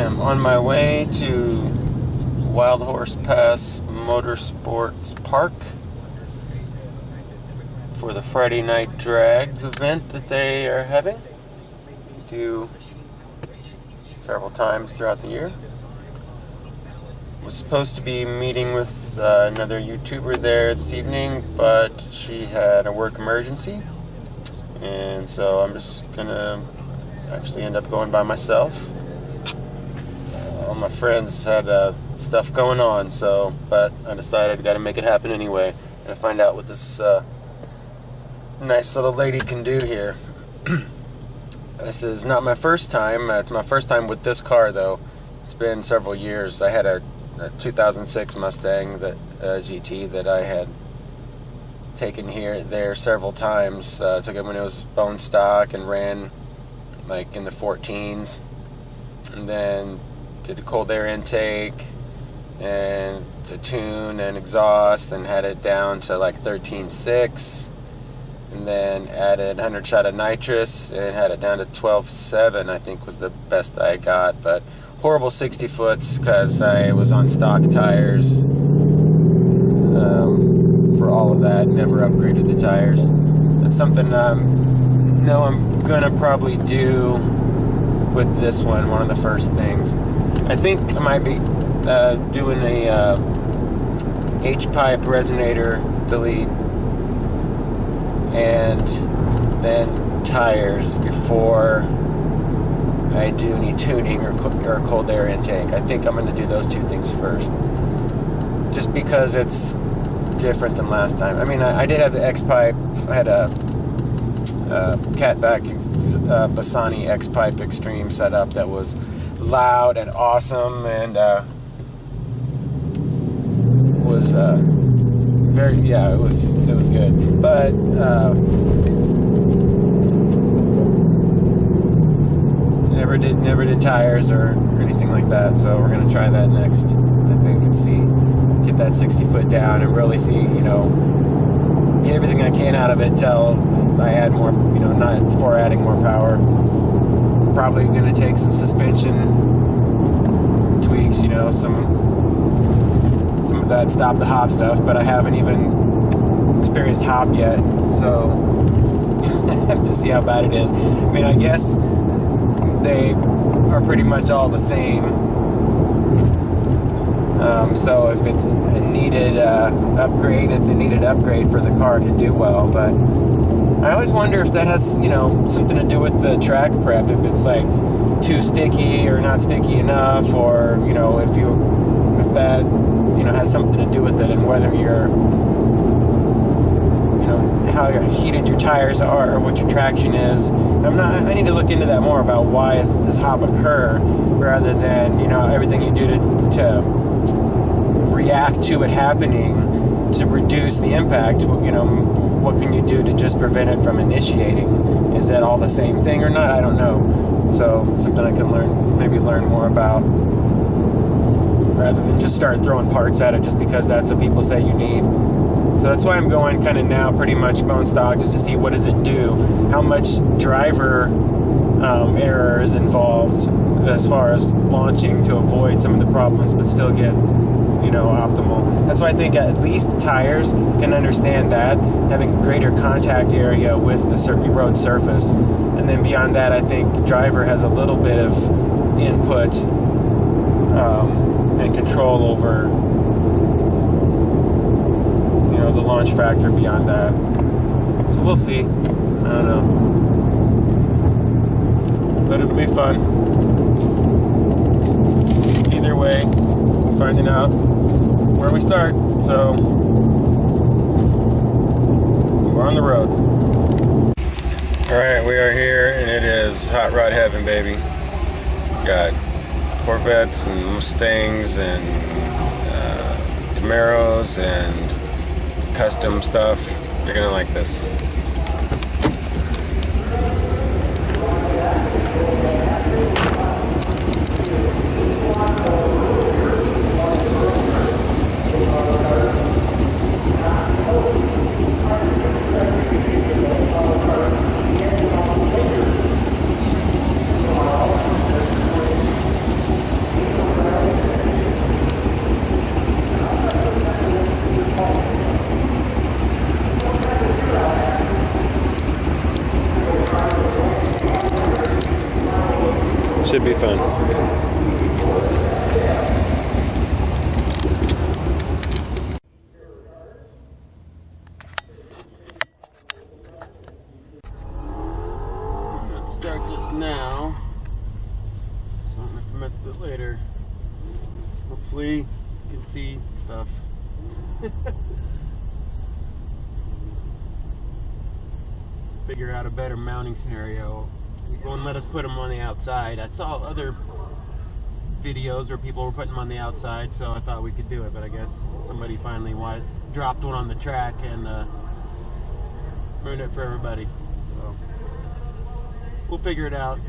am on my way to Wild Horse Pass Motorsports Park for the Friday Night Drags event that they are having. We do several times throughout the year. Was supposed to be meeting with another YouTuber there this evening, but she had a work emergency, and so I'm just gonna actually end up going by myself. All my friends had stuff going on, but I decided I got to make it happen anyway. Gotta find out what this nice little lady can do here. This is not my first time. It's my first time with this car, though. It's been several years. I had a 2006 Mustang GT that I had taken there several times. Took it when it was bone stock and ran like in the 14s, and then did a cold air intake and a tune and exhaust, and had it down to like 13.6, and then added 100 shot of nitrous and had it down to 12.7, I think was the best I got. But horrible 60 foots because I was on stock tires for all of that. Never upgraded the tires. That's something I'm gonna probably do with this one of the first things. I think I might be doing a H-pipe resonator delete and then tires before I do any tuning or cold air intake. I think I'm going to do those two things first, just because it's different than last time. I mean, I did have the X-pipe. I had a catback Bassani X-pipe Extreme setup that was loud and awesome, and was it was good. But never did tires or anything like that. So we're gonna try that next, I think, and get that 60 foot down and really see, get everything I can out of it till I add more, not before adding more power. Probably gonna take some suspension tweaks, some of that stop the hop stuff, but I haven't even experienced hop yet, so I have to see how bad it is. I mean, I guess they are pretty much all the same. So if it's a needed upgrade, it's a needed upgrade for the car to do well. But I always wonder if that has, something to do with the track prep. If it's like too sticky or not sticky enough, or if that has something to do with it, and whether you're how heated your tires are or what your traction is. I need to look into that more about why does this hop occur, rather than everything you do to react to it happening to reduce the impact. What can you do to just prevent it from initiating? Is that all the same thing or not? I don't know. So something I can learn more about, rather than just start throwing parts at it just because that's what people say you need. So that's why I'm going kind of now pretty much bone stock, just to see what does it do, how much driver error is involved as far as launching to avoid some of the problems but still get optimal. That's why I think at least tires can understand that, having greater contact area with the road surface, and then beyond that I think driver has a little bit of input and control over the launch factor beyond that. So we'll see. I don't know, but it'll be fun either way, finding out where we start. So we're on the road. Alright, we are here, and it is hot rod heaven, baby. Got Corvettes and Mustangs and Camaros and custom stuff. You're gonna like this. should be fun. Let's start this now. So I don't have to mess with it later. Hopefully you can see stuff. Figure out a better mounting scenario. It won't let us put them on the outside. I saw other videos where people were putting them on the outside, so I thought we could do it, but I guess somebody finally dropped one on the track and ruined it for everybody. So we'll figure it out.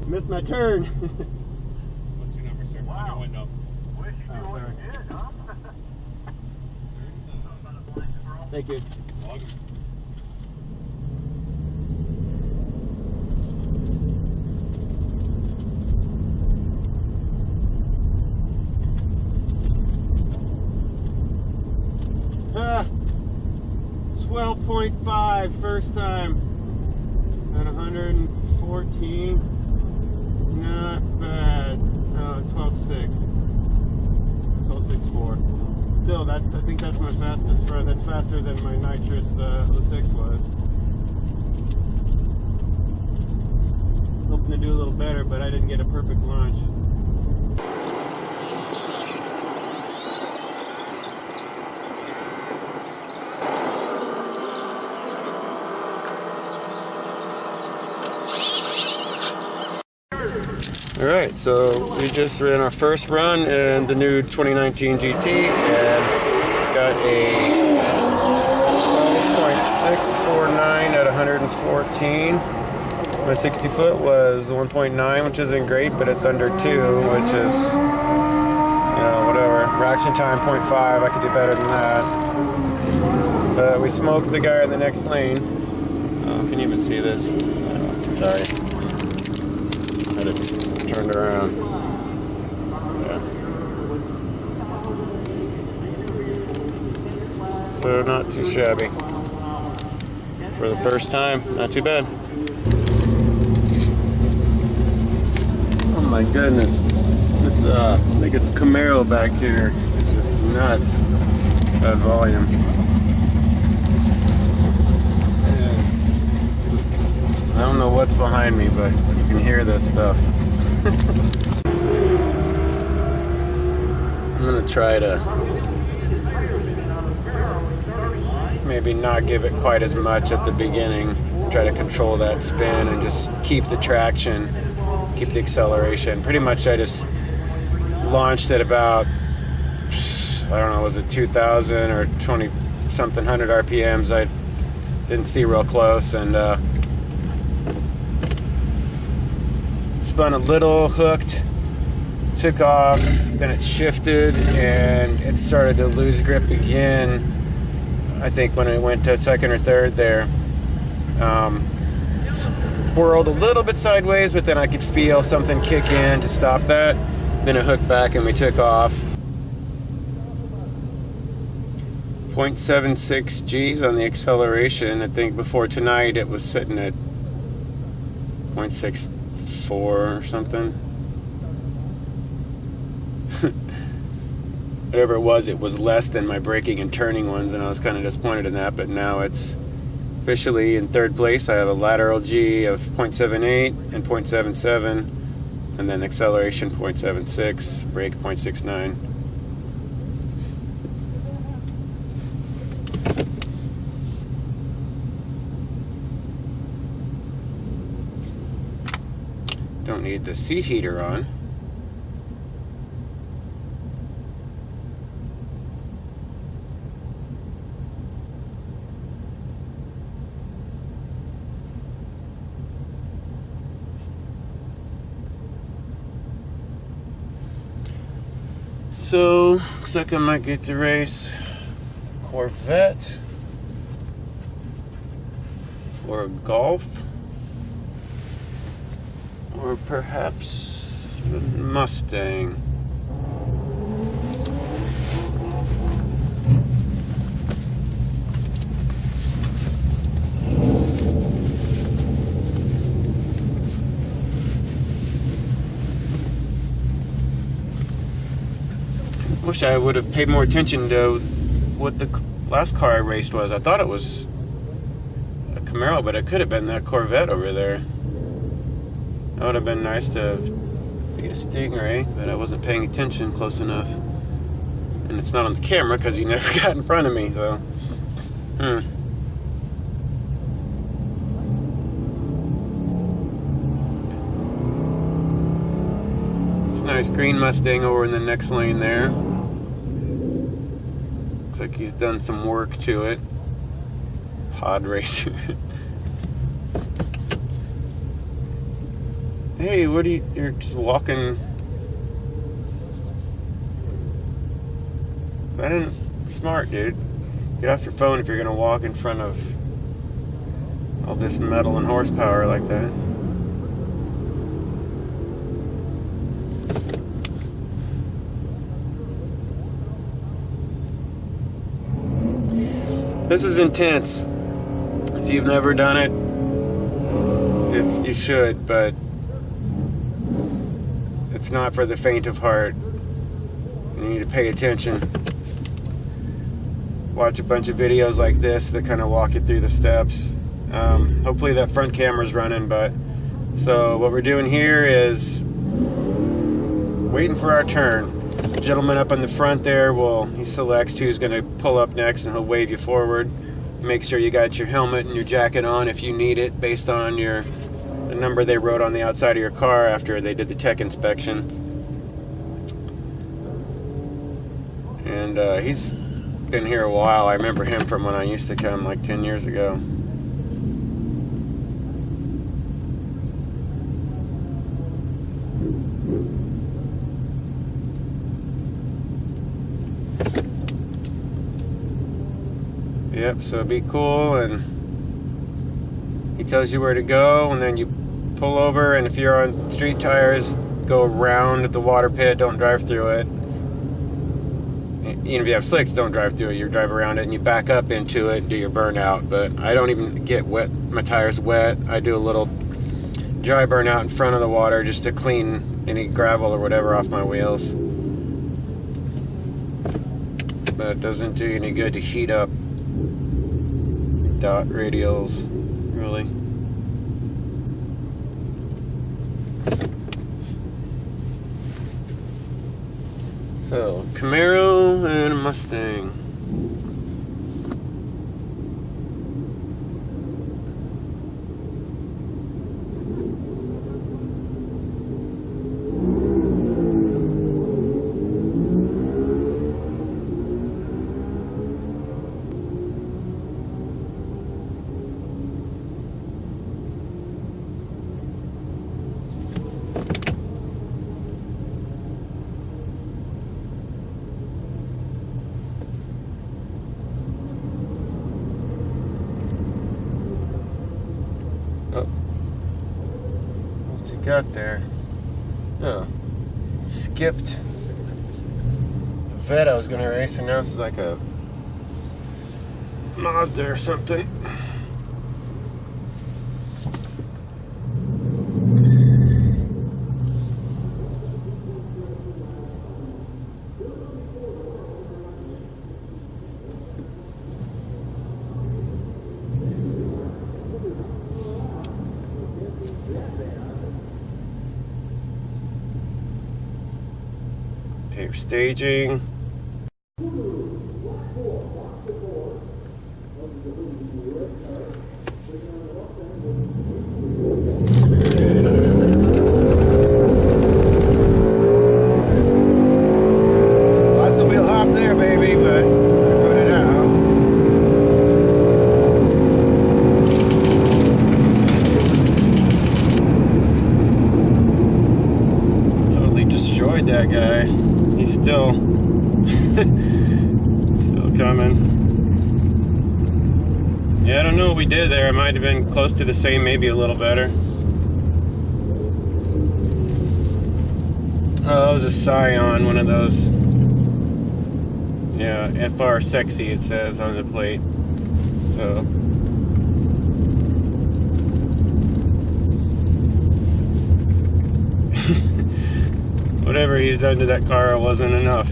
Missed my turn. What's your number, sir? Wow. Your window. Wish you knew what you did, huh? Thank you. Welcome. Ah, 12.5 first time at 114. Not bad. No, it's 12.6. 12.64. Still, I think that's my fastest run. That's faster than my nitrous 06 was. Hoping to do a little better, but I didn't get a perfect launch. Alright, so we just ran our first run in the new 2019 GT and got a 12.649 at 114. My 60 foot was 1.9, which isn't great, but it's under 2, which is, you know, whatever. Reaction time 0.5, I could do better than that. But we smoked the guy in the next lane. Oh, can you even see this? Sorry. Had it turned around. Yeah. So not too shabby. For the first time, not too bad. Oh my goodness. This I think it's Camaro back here. It's just nuts. That volume. I don't know what's behind me, but you can hear this stuff. I'm gonna try to maybe not give it quite as much at the beginning. Try to control that spin and just keep the traction, keep the acceleration. Pretty much I just launched at about, I don't know, was it 2,000 or 20 something hundred RPMs? I didn't see real close, and spun a little, hooked, took off, then it shifted and it started to lose grip again. I think when it went to second or third there, whirled a little bit sideways, but then I could feel something kick in to stop that. Then it hooked back and we took off. 0.76 G's on the acceleration. I think before tonight it was sitting at 0.64 or something. Whatever it was less than my braking and turning ones, and I was kind of disappointed in that, but now it's officially in third place. I have a lateral G of 0.78 and 0.77, and then acceleration 0.76, brake 0.69. Don't need the seat heater on. So, looks like I might get to race Corvette or a Golf or perhaps a Mustang. Wish I would have paid more attention to what the last car I raced was. I thought it was a Camaro, but it could have been that Corvette over there. That would have been nice to beat a Stingray, but I wasn't paying attention close enough. And it's not on the camera because he never got in front of me, so. It's a nice green Mustang over in the next lane there. Looks like he's done some work to it. Pod racer. Hey, what are you're just walking. That ain't smart, dude. Get off your phone if you're gonna walk in front of all this metal and horsepower like that. This is intense. If you've never done it, you should, but it's not for the faint of heart. You need to pay attention. Watch a bunch of videos like this that kind of walk you through the steps. Hopefully that front camera's running, but so what we're doing here is waiting for our turn. The gentleman up in the front there, he selects who's going to pull up next, and he'll wave you forward. Make sure you got your helmet and your jacket on if you need it, based on the number they wrote on the outside of your car after they did the tech inspection. And he's been here a while. I remember him from when I used to come like 10 years ago. Yep, so be cool, and he tells you where to go, and then you pull over, and if you're on street tires, go around the water pit, don't drive through it. Even if you have slicks, don't drive through it. You drive around it and you back up into it and do your burnout. But I don't even get my tires wet. I do a little dry burnout in front of the water just to clean any gravel or whatever off my wheels. But it doesn't do you any good to heat up dot radials, really. So, Camaro and a Mustang. Oh. What's he got there? Oh. Skipped a vet I was gonna race, and now it's like a Mazda or something. Tape staging. Lots of wheel hop there, baby, but I put it out. Totally destroyed that guy. He's still coming. Yeah, I don't know what we did there. It might have been close to the same, maybe a little better. Oh, that was a Scion, one of those. Yeah, FR Sexy it says on the plate. So whatever he's done to that car wasn't enough.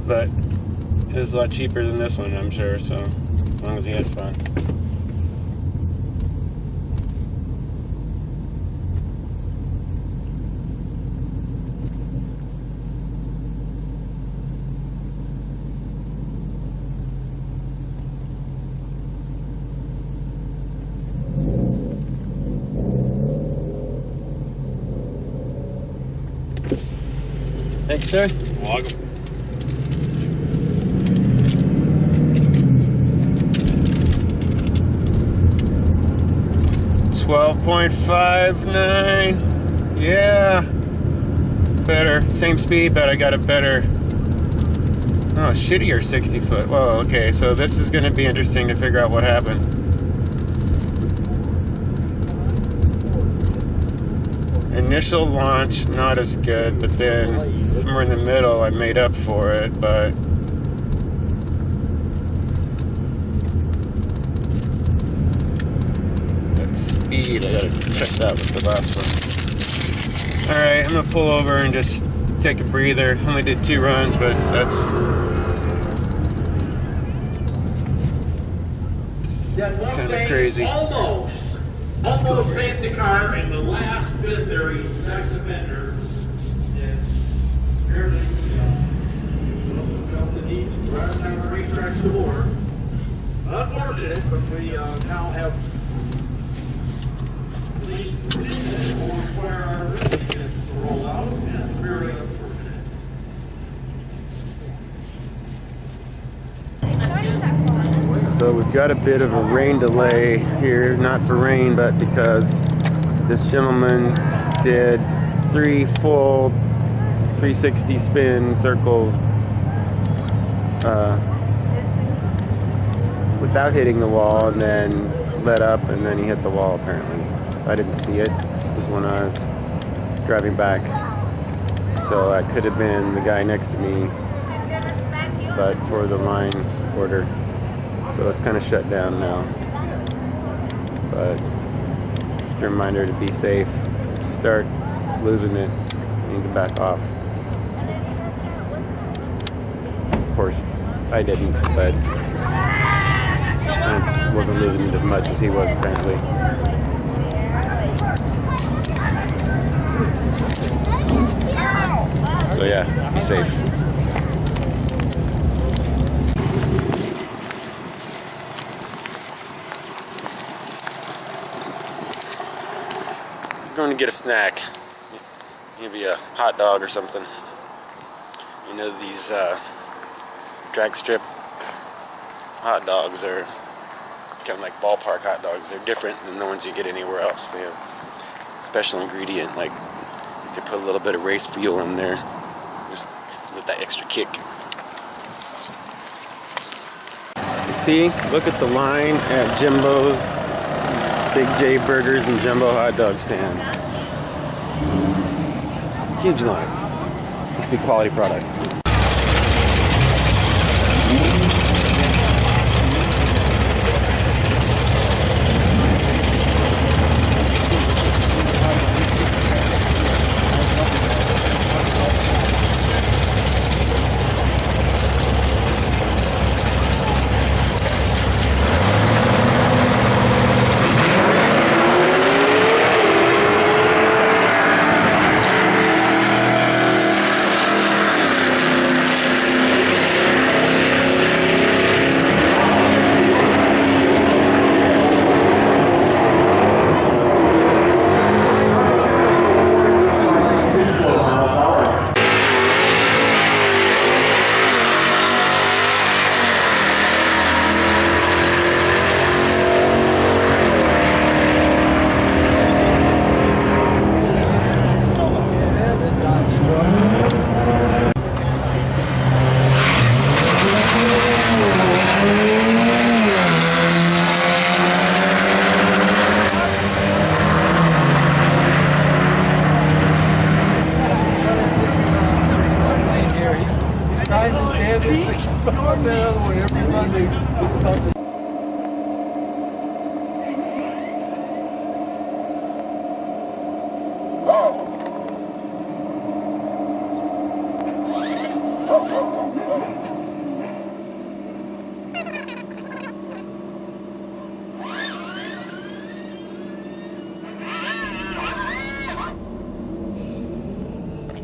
But it was a lot cheaper than this one, I'm sure, so as long as he had fun. Thank you, sir. Welcome. $12.59. Yeah. Better. Same speed, but I got a better. Oh, shittier 60 foot. Whoa, okay. So this is going to be interesting to figure out what happened. Initial launch, not as good, but then somewhere in the middle I made up for it, but that speed, I gotta check that with the last one. Alright, I'm gonna pull over and just take a breather. Only did 2 runs, but that's kind of crazy. Almost saved the car, and the last bit there, he smacked the fender. And apparently, felt the need to drive down the racetrack some more. Unfortunate, but we now have these where our racing gets to roll out, and it's very unfortunate. So we've got a bit of a rain delay here, not for rain, but because this gentleman did 3 full 360 spin circles without hitting the wall, and then let up, and then he hit the wall apparently. I didn't see it. It was when I was driving back. So that could have been the guy next to me, but for the line order. So it's kind of shut down now. But just a reminder to be safe. If you start losing it, you need to back off. Of course, I didn't, but I wasn't losing it as much as he was apparently. So yeah, be safe. I'm going to get a snack. Maybe a hot dog or something. You know, these drag strip hot dogs are kind of like ballpark hot dogs. They're different than the ones you get anywhere else. They have special ingredient, like they put a little bit of race fuel in there, just with that extra kick. See, look at the line at Jimbo's Big J Burgers and Jumbo Hot Dog stand. Huge line. Must be quality product.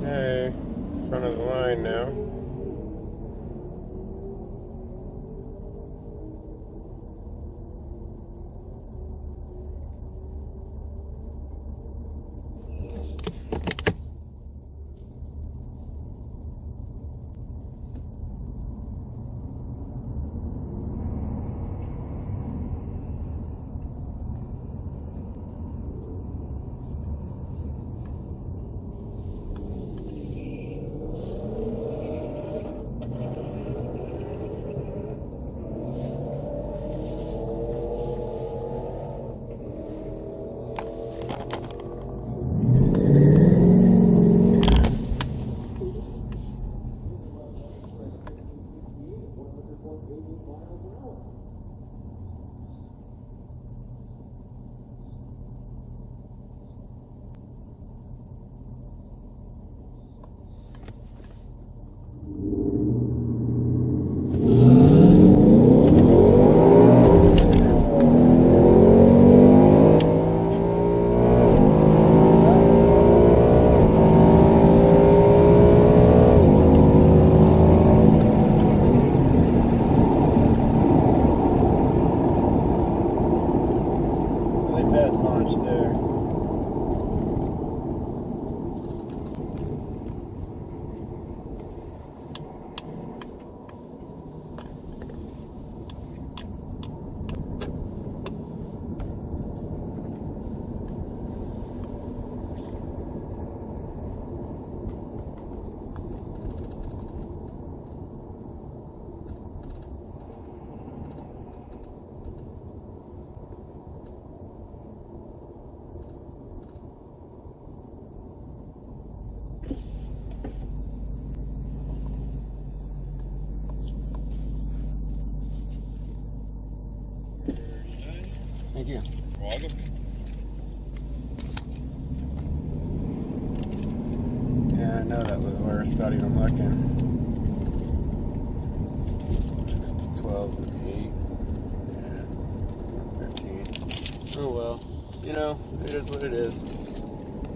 Okay, front of the line now. Thank you. You're welcome. Yeah, I know that was worse. Not even looking. 12 and 8. Yeah. 13. Oh well. You know, it is what it is.